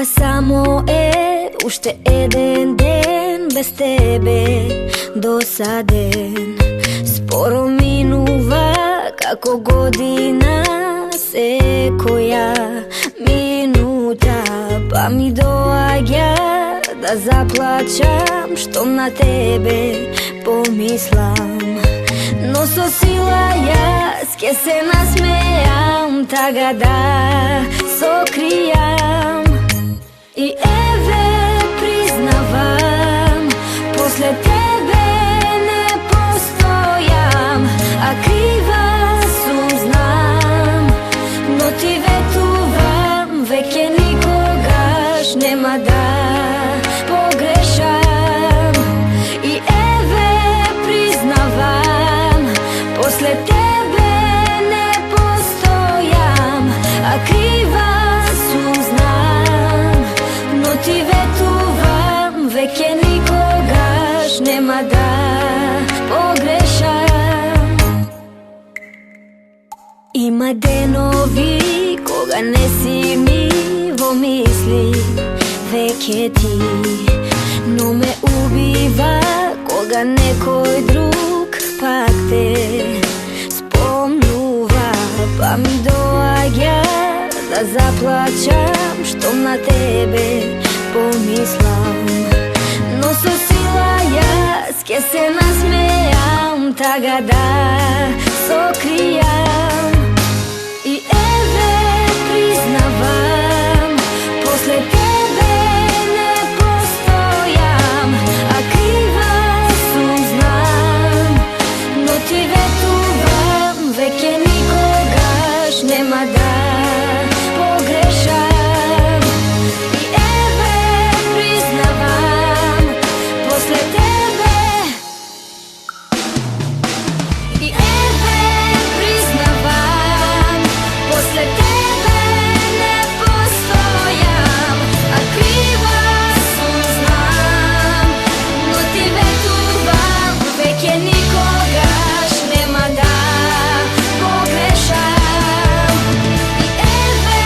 Ова само е уште еден ден без тебе досаден. Споро минува како година секоја минута, па ми доаѓа да заплачам штом на тебе помислам. Но со сила јас ке се насмејам, тага да сокријам. И еве признавам, после тебе не постојам, а крива сум знам. Но ти ветувам, веќе никогаш нема да погрешам. И еве признавам, после тебе не постојам, а крива сум знам. Но ти ветувам, веќе никогаш нема да погрешам. Има денови кога не си ми во мисли веќе ти, но ме убива кога некој друг пак те спомнува, па ми доаѓа да заплачам штом на тебе помислам. Но со сила јас ке се насмејам, тага да сокријам. И еве признавам, после тебе не постојам, а крива сум знам. Но ти ветувам, веќе никогаш нема да погрешам. И еве признавам, после тебе. И еве признавам, после тебе не постојам, а крива сум знам. Но ти ветувам, веќе никогаш нема да погрешам. И еве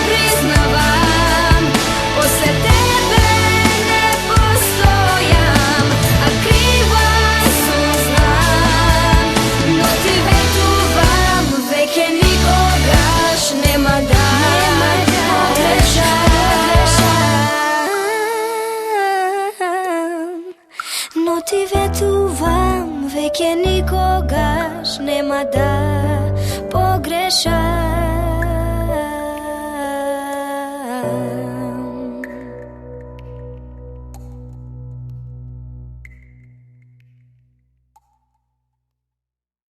признавам, после тебе не постојам, а крива сум знам. Но ти ветувам, веќе никогаш нема да погрешам. Но ти ветувам, веќе никогаш нема да погрешам.